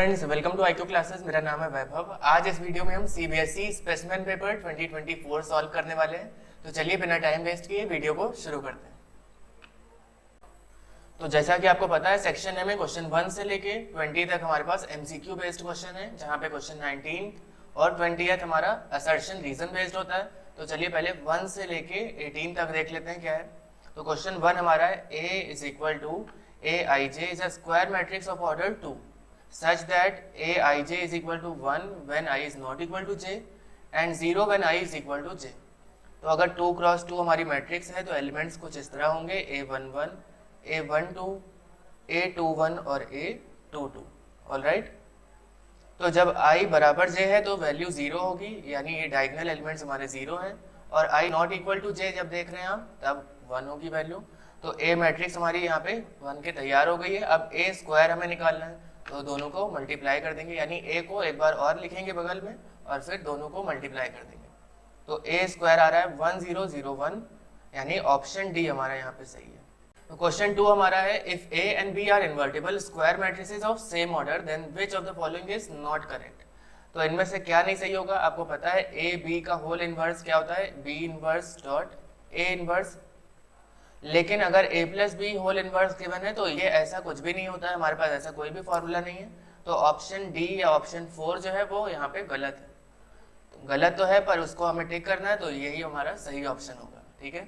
Friends, welcome to IQ classes. मेरा नाम है वैभव। आज इस वीडियो में हम CBSE स्पेसिमेन पेपर 2024 सॉल्व करने वाले हैं। तो चलिए बिना टाइम वेस्ट किए वीडियो को शुरू करते हैं। तो जैसा कि आपको पता है, सेक्शन ए में क्वेश्चन 1 से लेके 20 तक हमारे पास MCQ बेस्ड क्वेश्चन है, जहाँ पे क्वेश्चन 19 और 20 हमारा असर्शन रीजन बेस्ड होता है। तो चलिए पहले 1 से लेके 18 तक देख लेते हैं क्या है। तो क्वेश्चन 1 हमारा है A is equal to Aij is a square matrix of order 2 such that Aij is equal to 1 when I is not equal to j and 0 when I is equal to j। तो अगर 2 cross 2 हमारी matrix है तो elements कुछ इस तरह होंगे A11, A12, A21 और A22। ऑलराइट, तो जब I बराबर j है तो वैल्यू 0 होगी, यानी ये डायगोनल एलिमेंट्स हमारे 0 हैं। और I not equal to j जब देख रहे हैं हम, तब 1 होगी वैल्यू। तो A मैट्रिक्स हमारी यहाँ पे 1 के तैयार हो गई है। अब A स्क्वायर हमें निकालना है, तो दोनों को मल्टीप्लाई कर देंगे, यानी A को एक बार और लिखेंगे बगल में और फिर दोनों को मल्टीप्लाई कर देंगे। तो A स्क्वायर आ रहा है 1001, यानी ऑप्शन डी हमारा यहाँ पे सही है। तो क्वेश्चन 2 हमारा है if A and B are invertible square matrices of same order then which of the following is not correct. तो इनमें से क्या नहीं सही होगा। आपको पता है A B का होल इनवर्स क्या होता है, B inverse dot A inverse. लेकिन अगर A plus B whole inverse given है तो ये ऐसा कुछ भी नहीं होता है, हमारे पास ऐसा कोई भी फॉर्मूला नहीं है। तो ऑप्शन डी या ऑप्शन 4 जो है वो यहाँ पे गलत है। गलत तो है पर उसको हमें टिक करना है, तो यही हमारा सही ऑप्शन होगा। ठीक है।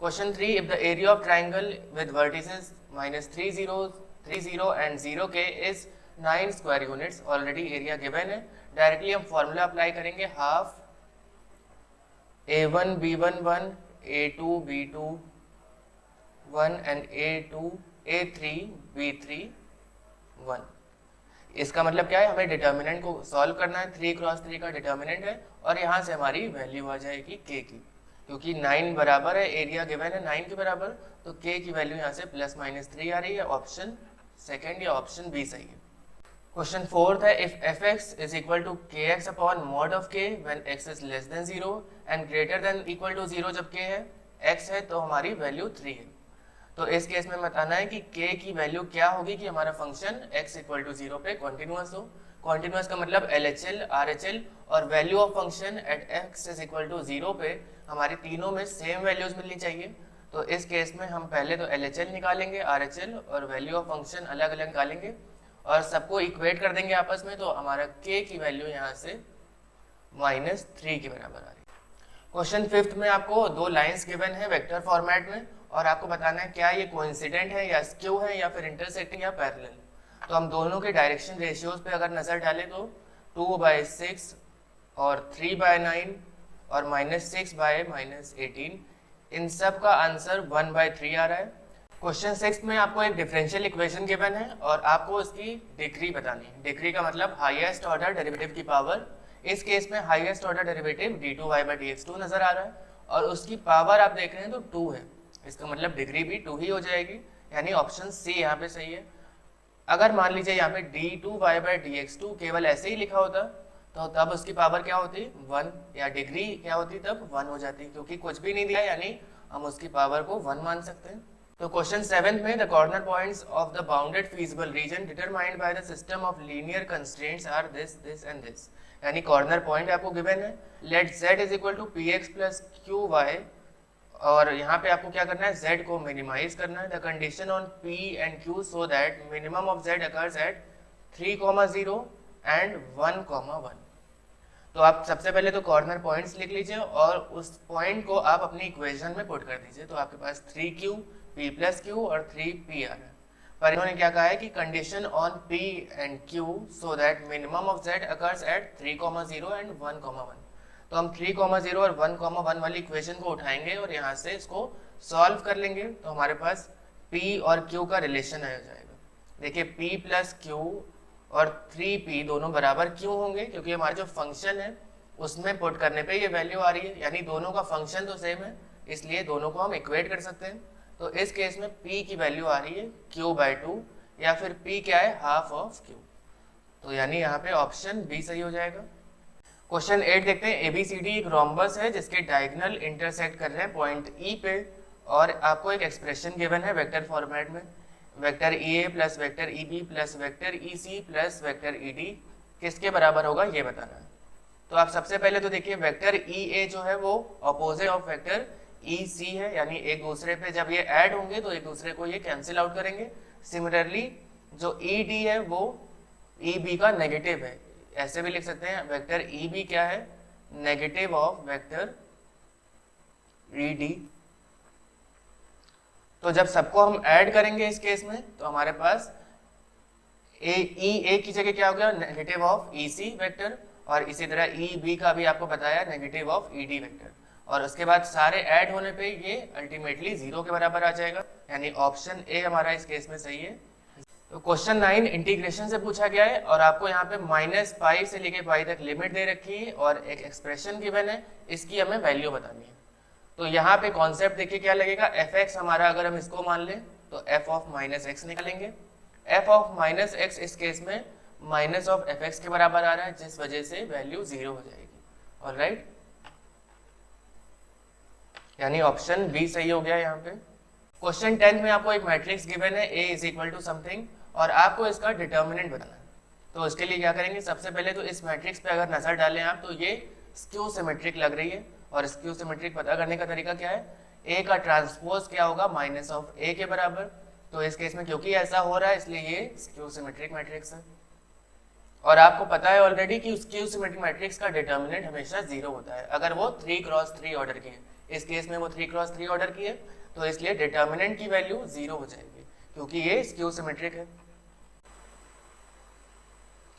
Question 3 if the area of triangle with vertices -3 0 and 0 के is 9 square units. Already area given है, डायरेक्टली हम फॉर्मूला अप्लाई करेंगे। Half A1 B1 1 A2 B2 1 and A3 B3 1। इसका मतलब क्या है, हमें डिटर्मिनेंट को सॉल्व करना है। 3 क्रॉस 3 का डिटर्मिनेंट है और यहाँ से हमारी वैल्यू आ जाएगी k की, क्योंकि 9 बराबर है, एरिया गिवन है 9 के बराबर, तो k की वैल्यू यहाँ से +-3 आ रही है। ऑप्शन सेकेंड या ऑप्शन बी सही है। क्वेश्चन 4 है if fx is equal to kx upon mod of k when x is less than 0 and greater than equal to 0 जब k है, x है तो हमारी वैल्यू 3 है। तो इस केस में बताना है कि k की वैल्यू क्या होगी कि हमारा फंक्शन x इक्वल टू 0 पे कॉन्टिन्यूअस हो। कॉन्टिन्यूअस का मतलब LHL RHL, और value of function at x is equal to 0 पे हमारी तीनों में सेम वैल्यूज मिलनी चाहिए। तो इस केस में हम पहले तो LHL निकालेंगे, RHL और वैल्यू ऑफ फंक्शन अलग अलग निकालेंगे और सबको इक्वेट कर देंगे आपस में। तो हमारा k की वैल्यू यहाँ से -3 के बराबर आ रही है। क्वेश्चन 5 में आपको 2 लाइंस गिवन है वेक्टर फॉर्मेट में, और आपको बताना है क्या ये कोइंसिडेंट है या स्क्यू है या फिर इंटरसेक्टिंग या पैरेलल। तो हम दोनों के डायरेक्शन रेशियोज पे अगर नजर डालें तो 2/6 और 3/9 और -6/-18, इन सब का आंसर 1/3 आ रहा है। क्वेश्चन 6 में आपको एक डिफरेंशियल इक्वेशन गिवन है और आपको उसकी डिग्री बतानी है। डिग्री का मतलब हाईएस्ट ऑर्डर डेरिवेटिव की पावर। इस केस में हाईएस्ट ऑर्डर डेरिवेटिव d2y/dx2 नजर आ रहा है और उसकी पावर आप देख रहे हैं तो 2 है, इसका मतलब डिग्री भी 2 ही हो जाएगी, यानी ऑप्शन सी यहाँ पे सही है। अगर मान लीजिए यहाँ पे d2y/dx2 केवल ऐसे ही लिखा होता तो तब उसकी पावर क्या होती, 1, या डिग्री क्या होती तब 1 हो जाती, क्योंकि कुछ भी नहीं दिया यानी हम उसकी पावर को 1 मान सकते हैं। तो क्वेश्चन 7 में the corner points of the bounded feasible region determined by the system of linear constraints are this this and this. यानी कॉर्नर पॉइंट आपको गिवन है, let z is equal to px plus qy, और यहाँ पे आपको क्या करना है, z को मिनिमाइज करना है। The condition on p and q so that minimum of z occurs at 3,0 and 1,1। तो आप सबसे पहले तो कॉर्नर पॉइंट्स लिख लीजिए और उस पॉइंट को आप अपनी इक्वेशन में पुट कर दीजिए। तो आपके पास 3q p प्लस q और 3p आ रहा है। पर इन्होंने क्या कहा है कि condition on p and q so that minimum of z occurs at 3,0 and 1,1। तो हम 3,0 और 1,1 वाली इक्वेशन को उठाएंगे और यहाँ से इसको सॉल्व कर लेंगे। तो हमारे पास p और q का रिलेशन आ जाएगा। देखिए p प्लस q और 3p दोनों बराबर क्यों होंगे, क्योंकि हमारा जो फंक्शन है उसमें पुट करने पे ये वैल्यू आ रही है, यानी दोनों का फंक्शन तो सेम है, इसलिए दोनों को हम इक्वेट कर सकते हैं। तो इस केस में p की वैल्यू आ रही है q/2, या फिर p क्या है, हाफ ऑफ q। तो यानी यहाँ पे ऑप्शन बी सही हो जाएगा। क्वेश्चन 8 देखते हैं। ABCD एक रोम्बस है जिसके डायगोनल इंटरसेक्ट कर रहे हैं पॉइंट E पे, और आपको एक एक्सप्रेशन गिवन है वेक्टर फॉर्मेट में। Vector E A plus vector E B plus vector E C plus vector E D किसके बराबर होगा ये बताना है। तो आप सबसे पहले तो देखिए वेक्टर ई ए जो है वो अपोजिट ऑफ वेक्टर ई सी है, यानी एक दूसरे पे जब ये ऐड होंगे तो एक दूसरे को ये कैंसिल आउट करेंगे। सिमिलरली जो ई डी है वो ई बी का नेगेटिव है, ऐसे भी लिख सकते हैं वेक्टर ई बी क्या है, negative of vector E D. तो जब सबको हम ऐड करेंगे इस केस में तो हमारे पास ए की जगह क्या हो गया, negative of E C vector, और इसी तरह ई बी का भी आपको बताया negative of E D vector, और उसके बाद सारे ऐड होने पे ये अल्टीमेटली 0 के बराबर आ जाएगा, यानी ऑप्शन ए हमारा इस केस में सही है। तो क्वेश्चन 9 इंटीग्रेशन से पूछा गया है और आपको यहाँ पे -π से लेके π तक लिमिट दे रखी है और एक एक्सप्रेशन गिवन है, इसकी हमें वैल्यू बतानी है। तो यहाँ पे कॉन्सेप्ट देखिए क्या लगेगा, f(x) हमारा अगर हम इसको मान लें तो f ऑफ -x निकालेंगे। f ऑफ -x इस केस में माइनस ऑफ fx के बराबर आ रहा है, जिस वजह से वैल्यू 0 हो जाएगी। ऑलराइट, यानी ऑप्शन बी सही हो गया यहाँ पे। क्वेश्चन 10 में आपको एक मैट्रिक्स गिवन है a is equal to something और आपको इसका डिटर्मिनेंट बताना है। तो उसके लिए क्या करेंगे, सबसे पहले तो इस मैट्रिक्स पे अगर नजर डालें आप तो ये स्क्यू सिमेट्रिक लग रही है, और स्क्यू सिमेट्रिक पता करने का तरीका क्या है, a का ट्रांसपोज क्या होगा, माइनस ऑफ a के बराबर। तो इस केस में क्योंकि ऐसा हो रहा है इसलिए ये स्क्यू सिमेट्रिक मैट्रिक्स है, और आपको पता है ऑलरेडी कि स्क्यू सिमेट्रिक मैट्रिक्स का डिटर्मिनेंट हमेशा 0 होता है अगर वो 3x3 ऑर्डर की है। इस केस में वो 3x3 ऑर्डर की है, तो इसलिए डिटर्मिनेंट की वैल्यू 0 हो जाएगी क्योंकि ये स्क्यू सिमेट्रिक है।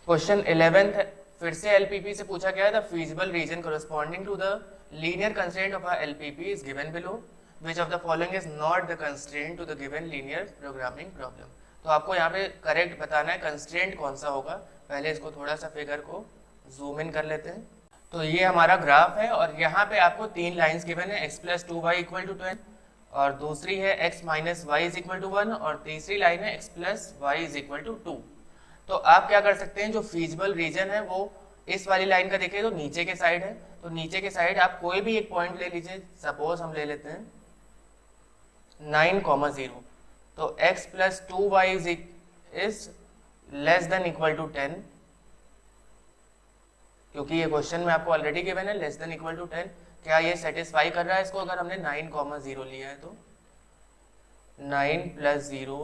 क्वेश्चन 11 फिर से एलपीपी से पूछा गया है, the feasible region corresponding to the linear constraint of a LPP is given below, which of the following is not the constraint to the given linear programming problem. तो आपको यहाँ पे करेक्ट बताना है कंस्ट्रेंट कौन सा होगा। पहले इसको थोड़ा सा फिगर को जूम इन कर लेते हैं। तो ये हमारा ग्राफ है और यहाँ पे आपको 3 लाइंस गिवन है, x + 2y = 10, और दूसरी है x - y = 1, और तीसरी लाइन है x + y = 2। तो आप क्या कर सकते हैं, जो फीजिबल रीजन है वो इस वाली लाइन का देखें तो नीचे के साइड है, तो नीचे के साइड आप कोई भी एक पॉइंट ले लीजिए। सपोज हम ले लेते हैं 9,0, तो x + 2y is less than equal to 10, क्योंकि ये क्वेश्चन में आपको ऑलरेडी गिवन है लेस देन इक्वल टू 10। क्या ये सेटिस्फाई कर रहा है इसको, अगर हमने 9,0 लिया है तो 9 + 0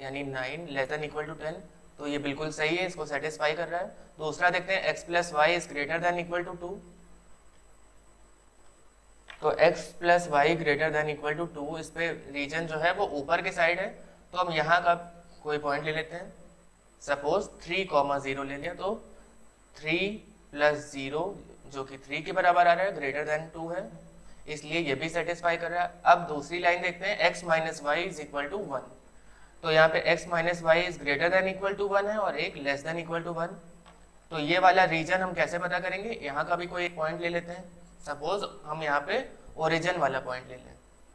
यानी 9 लेस देन इक्वल टू 10, तो ये बिल्कुल सही है, इसको सेटिस्फाई कर रहा है। दूसरा देखते हैं x + y is greater than equal to 2, तो x + y greater than equal to 2, इस पे रीजन जो है वो ऊपर के साइड है, तो हम यहाँ का कोई पॉइंट ले लेते हैं। सपोज 3,0 ले लिया, तो 3 + 0 जो कि 3 के बराबर आ रहा है, ग्रेटर देन 2 है, इसलिए ये भी सेटिस्फाई कर रहा है। अब दूसरी लाइन देखते हैं x - y = 1, तो यहाँ पे x - y is greater than equal to 1 है और एक लेस देन इक्वल टू 1। तो ये वाला रीजन हम कैसे पता करेंगे, यहाँ का भी कोई एक पॉइंट ले लेते हैं। सपोज हम यहाँ पे ओरिजिन वाला पॉइंट ले लें,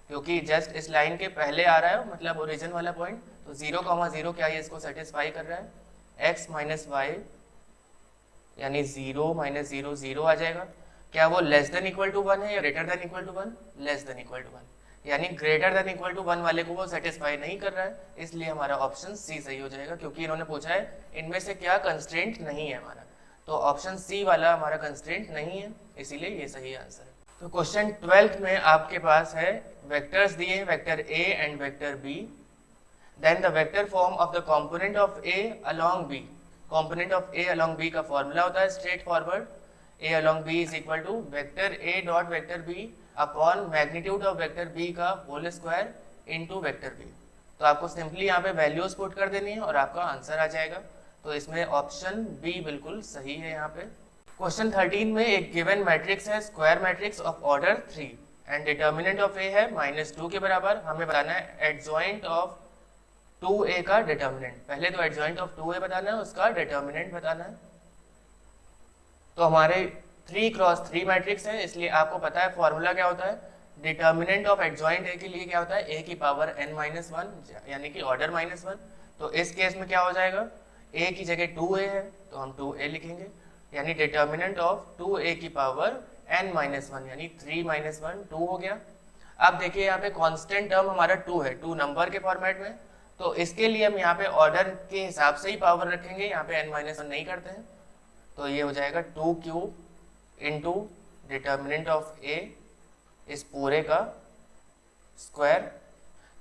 क्योंकि जस्ट इस लाइन के पहले आ रहा है मतलब ओरिजिन वाला पॉइंट, तो 0,0 क्या ये इसको सेटिस्फाई कर रहा है। x - y यानी 0 - 0 0 आ जाएगा। क्या वो लेस देन इक्वल टू 1 है या greater than equal to 1, less than equal to 1, यानी ग्रेटर देन इक्वल टू 1 वाले को वो सेटिस्फाई नहीं कर रहा है, इसलिए हमारा ऑप्शन सी सही हो जाएगा, क्योंकि इन्होंने पूछा है इनमें से क्या कंस्ट्रेंट नहीं है हमारा, तो ऑप्शन सी वाला हमारा कंस्ट्रेंट नहीं है, इसीलिए ये सही आंसर है। तो क्वेश्चन 12 में आपके पास है वेक्टर्स दिए हैं, vector a and vector b, then the vector form of the component of a along b। Component of a along b का फॉर्मूला होता है straight forward, a along b is equal to vector a dot vector b upon magnitude of vector b का whole square into vector b। तो आपको simply यहाँ पे values put कर देनी है और आपका आंसर आ जाएगा। तो इसमें ऑप्शन बी बिल्कुल सही है यहाँ पे। क्वेश्चन 13 में एक गिवन मैट्रिक्स है, square matrix of order 3 and determinant of A है -2 के बराबर। हमें बताना है एडजॉइंट ऑफ 2a का डिटर्मिनेंट। पहले तो एडजॉइंट ऑफ 2a बताना है, उसका डिटर्मिनेंट बताना है। तो हमारे 3x3 मैट्रिक्स है, इसलिए आपको पता है फॉर्मूला क्या होता है, डिटर्मिनेंट ऑफ एडजॉइंट ए के लिए क्या होता है, a की पावर n-1 यानी कि ऑर्डर -1। तो इस केस में क्या हो जाएगा, a की जगह 2a है तो हम 2a लिखेंगे, यानी डिटर्मिनेंट ऑफ 2a की पावर n-1 यानी 3 - 1 2 हो गया। अब देखिए यहाँ पे कांस्टेंट टर्म हमारा 2 है, 2 नंबर के फॉर्मेट में, तो इसके लिए हम यहाँ पे ऑर्डर के हिसाब से ही पावर रखेंगे, यहाँ पे n-1 नहीं करते हैं। तो ये हो जाएगा 2 क्यूब इंटू डिटर्मिनेंट ऑफ ए इस पूरे का स्क्वायर,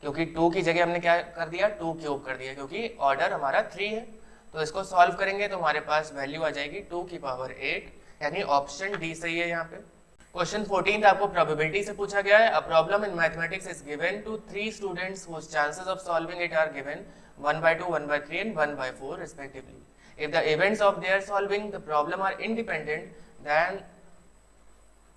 क्योंकि 2 की जगह हमने क्या कर दिया 2 क्यूब कर दिया, क्योंकि ऑर्डर हमारा 3 है। तो इसको सॉल्व करेंगे तो हमारे पास वैल्यू आ जाएगी 2 की पावर 8, यानी ऑप्शन डी सही है यहाँ पे। क्वेश्चन 14 आपको प्रोबेबिलिटी से पूछा गया है। A problem in mathematics is given to 3 students whose chances of solving it are given 1/2, 1/3 and 1/4 respectively. If the events of their solving the problem are independent,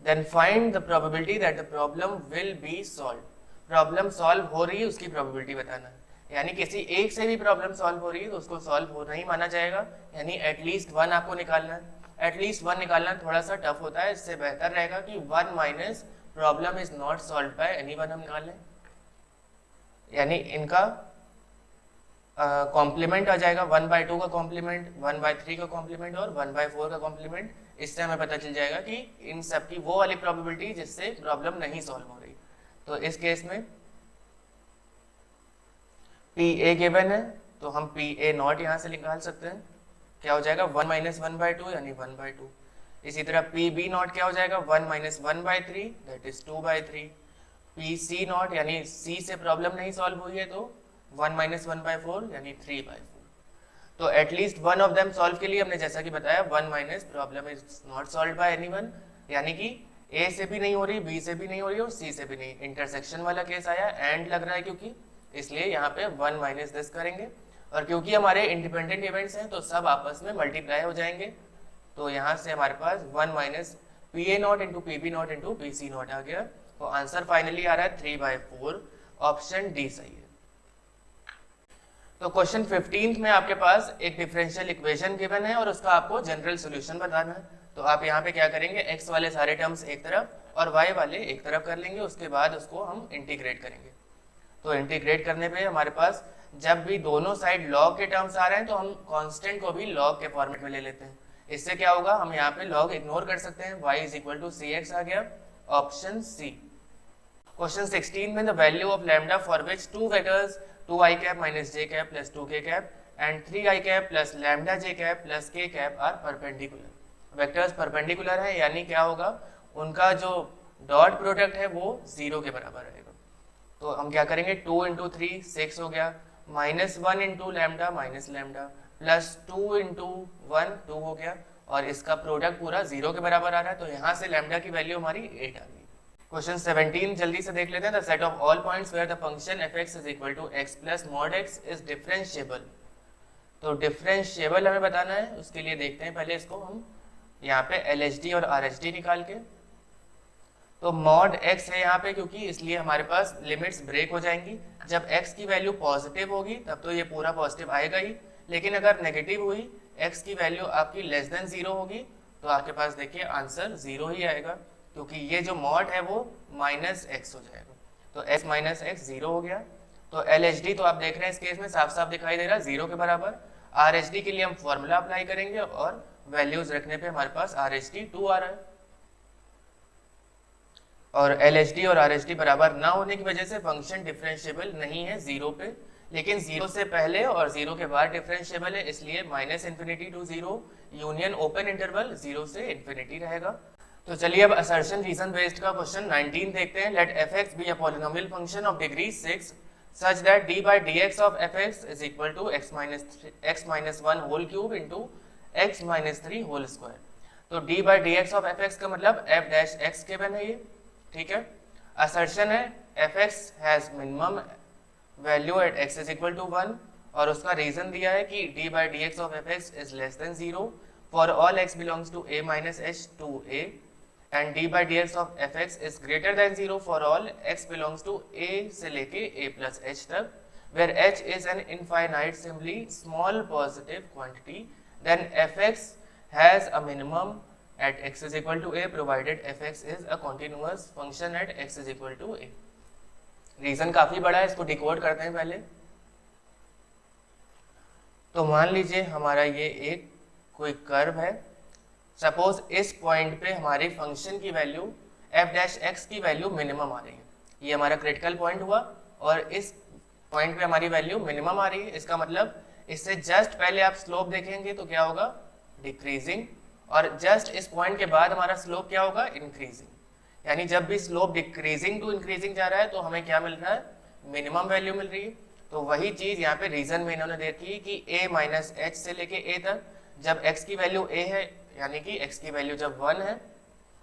then find the probability that the problem will be solved. Problem solve हो रही है उसकी probability बताना है, यानी किसी एक से भी प्रॉब्लम सॉल्व हो रही है तो उसको सॉल्व हो नहीं माना जाएगा, यानी एटलीस्ट 1 आपको निकालना है। एटलीस्ट 1 निकालना थोड़ा सा टफ होता है, इससे बेहतर रहेगा कि 1 minus problem is not solve by anyone हम निकाल लें, यानी इनका कॉम्प्लीमेंट आ जाएगा 1/2 का कॉम्प्लीमेंट, 1/3 का कॉम्प्लीमेंट और 1/4 का कॉम्प्लीमेंट। इससे हमें पता चल जाएगा कि इन सब की वो वाली प्रोबेबिलिटी जिससे प्रॉब्लम नहीं सॉल्व हो रही। तो इस केस में पी ए गिवन है तो हम पी ए नॉट यहाँ से निकाल सकते हैं, क्या हो जाएगा 1 माइनस 1/2 यानी 1/2। इसी तरह पी बी नॉट क्या हो जाएगा 1 minus 1/3 that is 2/3। P C not यानी सी से प्रॉब्लम नहीं सॉल्व हुई है तो 1 माइनस 1/4 यानी 3/4। तो at least one of them solve के लिए हमने जैसा कि बताया 1 minus problem is not solve by anyone, यानी कि ए से भी नहीं हो रही, बी से भी नहीं हो रही और सी से भी नहीं। इंटरसेक्शन वाला केस आया, एंड लग रहा है क्योंकि, इसलिए यहाँ पे 1 माइनस दिस करेंगे। और क्योंकि हमारे इंडिपेंडेंट इवेंट्स हैं तो सब आपस में मल्टीप्लाई हो जाएंगे, तो यहाँ से हमारे पास 1 minus P A not into P B not into P C not आ गया। तो आंसर फाइनली आ रहा है 3/4, ऑप्शन डी सही है। तो क्वेश्चन 15 में आपके पास एक डिफरेंशियल इक्वेशन गिवन है और उसका आपको जनरल सोल्यूशन बताना है। तो आप यहाँ पे क्या करेंगे, x वाले सारे टर्म्स एक तरफ और y वाले एक तरफ कर लेंगे, उसके बाद उसको हम इंटीग्रेट करेंगे। तो इंटीग्रेट करने पे हमारे पास जब भी दोनों साइड लॉग के टर्म्स आ रहे हैं तो हम कांस्टेंट को भी लॉग के फॉर्मेट में ले लेते हैं। इससे क्या होगा, हम यहाँ पे लॉग इग्नोर कर सकते हैं, y is equal to cx आ गया, ऑप्शन सी। क्वेश्चन 16 में the value of lambda for which 2 vectors 2i cap minus j cap plus 2k cap and 3i cap plus lambda j cap plus k cap are perpendicular. Vectors perpendicular है, यानी क्या होगा, उनका जो dot product है वो 0 के बराबर रहेगा। तो हम क्या करेंगे, 2 इंटू 3 6 हो गया, minus 1 into lambda minus lambda plus 2 into 1 2 हो गया, और इसका प्रोडक्ट पूरा 0 के बराबर आ रहा है। तो यहाँ से लैम्डा की वैल्यू हमारी 8 आ गई। क्वेश्चन 17 जल्दी से देख लेते हैं। The set of all points where the function fx is equal to x plus mod x is differentiable. तो डिफरेंशिएबल हमें बताना है, उसके लिए देखते हैं पहले इसको हम यहाँ पे LHD और RHD निकाल के। तो मॉड x है यहाँ पे क्योंकि, इसलिए हमारे पास लिमिट्स ब्रेक हो जाएंगी। जब x की वैल्यू पॉजिटिव होगी तब तो ये पूरा पॉजिटिव आएगा ही, लेकिन अगर नेगेटिव हुई, x की वैल्यू आपकी लेस देन 0 होगी तो आपके पास देखिए आंसर 0 ही आएगा, क्योंकि ये जो मॉड है वो माइनस x हो जाएगा। तो x माइनस x 0 हो गया। तो LHD तो आप देख रहे हैं इस केस में साफ साफ दिखाई दे रहा है 0 के बराबर। RHD के लिए हम फॉर्मूला अप्लाई करेंगे और वैल्यूज रखने पे हमारे पास RHD 2 आ रहा है, और LHD और RHD बराबर ना होने की वजह से फंक्शन डिफरेंशिएबल नहीं है 0 पे, लेकिन 0 से पहले और 0 के बाद डिफरेंशिएबल है, इसलिए minus infinity to 0 union open interval 0 से इन्फिनिटी रहेगा। तो चलिए अब असर्शन रीजन बेस्ड का क्वेश्चन 19 देखते हैं। Let fx be a polynomial function of degree 6 such that d by dx of fx is equal to x minus 1 whole cube into x minus 3 whole square। तो d by dx of fx का मतलब f dash x given है ये, ठीक है। Assertion है fx has minimum value at x is equal to 1, और उसका रीजन दिया है कि d by dx of fx is less than 0 for all x belongs to a minus h to a, and d by dx of fx is greater than 0 for all x belongs to a से लेके a plus h तक, where h is an infinitesimally small positive quantity, then fx has a minimum at x is equal to a provided fx is a continuous function at x is equal to a। Reason काफी बड़ा है, इसको decode करते हैं पहले। तो मान लीजिए हमारा ये एक कोई कर्व है, सपोज इस पॉइंट पे हमारी फंक्शन की वैल्यू f डैश x की वैल्यू मिनिमम आ रही है, ये हमारा क्रिटिकल पॉइंट हुआ, और इस पॉइंट पे हमारी वैल्यू मिनिमम आ रही है, इसका मतलब इससे जस्ट पहले आप स्लोप देखेंगे तो क्या होगा, डिक्रीजिंग, और जस्ट इस पॉइंट के बाद हमारा स्लोप क्या होगा, इंक्रीजिंग। यानी जब भी स्लोप डिक्रीजिंग टू इंक्रीजिंग जा रहा है तो हमें क्या मिल रहा है, मिनिमम वैल्यू मिल रही है। तो वही चीज यहाँ पे रीजन में इन्होंने देखी कि a माइनस एच से लेके a तक, जब x की वैल्यू a है, यानी कि x की वैल्यू जब 1 है,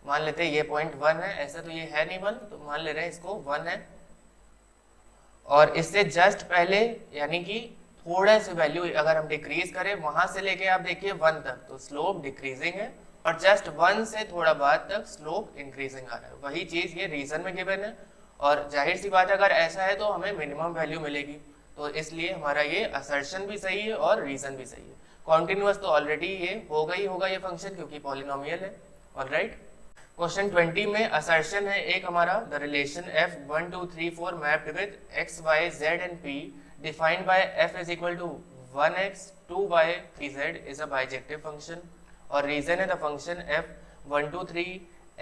मान लेते हैं ये पॉइंट 1 है, ऐसा तो ये है नहीं 1, तो मान ले रहे हैं इसको 1 है, और इससे जस्ट पहले यानी कि थोड़ा सी वैल्यू अगर हम डिक्रीज करें वहां से लेके आप देखिए 1 तक, तो स्लोप डिक्रीजिंग है, और जस्ट 1 से थोड़ा बाद तक स्लोप इंक्रीजिंग आ रहा है। वही चीज ये रीजन में गिवन है, और जाहिर सी बात है अगर ऐसा है तो हमें मिनिमम वैल्यू मिलेगी, तो इसलिए हमारा ये असर्शन भी सही है और रीजन भी सही है। कॉन्टिन्यूअस तो ऑलरेडी ये होगा ही होगा ये फंक्शन, क्योंकि पॉलिनोमियल है। ऑलराइट, क्वेश्चन 20 में असर्शन है एक हमारा, the relation f 1 2 3 4 mapped with x y z and p defined by f is equal to 1x 2y 3z is a bijective function, और रीजन है the function f 1 2 3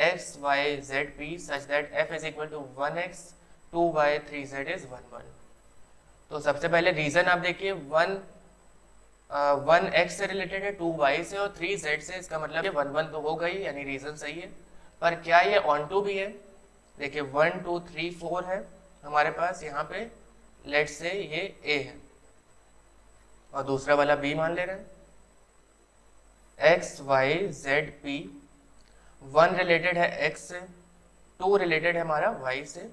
x y z p such that f is equal to 1x 2y 3z is 1 1। तो सबसे पहले reason आप देखिए, 1x से related है, 2y से और 3z से, इसका मतलब ये 1 1 तो हो गई, यानी रीजन सही है। पर क्या ये ऑन टू भी है, देखिए 1 2 3 4 है हमारे पास यहाँ पे, लेट से ये a है और दूसरा वाला b मान ले रहे हैं, x y z p, 1 related है x से, 2 रिलेटेड है हमारा y से,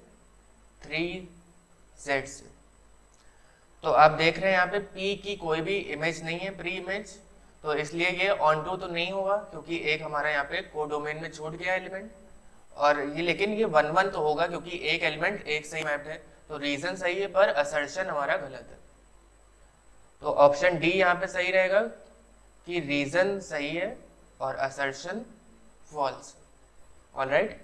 3 z से। तो आप देख रहे हैं यहाँ पे p की कोई भी इमेज नहीं है, प्री इमेज, तो इसलिए ये ऑन टू तो नहीं होगा, क्योंकि एक हमारा यहाँ पे कोडोमेन में छूट गया एलिमेंट, और ये लेकिन ये 1 1 तो होगा क्योंकि एक एलिमेंट एक से ही मैप्ड है, तो रीजन सही है पर असर्शन हमारा गलत है। तो ऑप्शन डी यहाँ पे सही रहेगा कि रीजन सही है और असर्शन फॉल्स। ऑलराइट।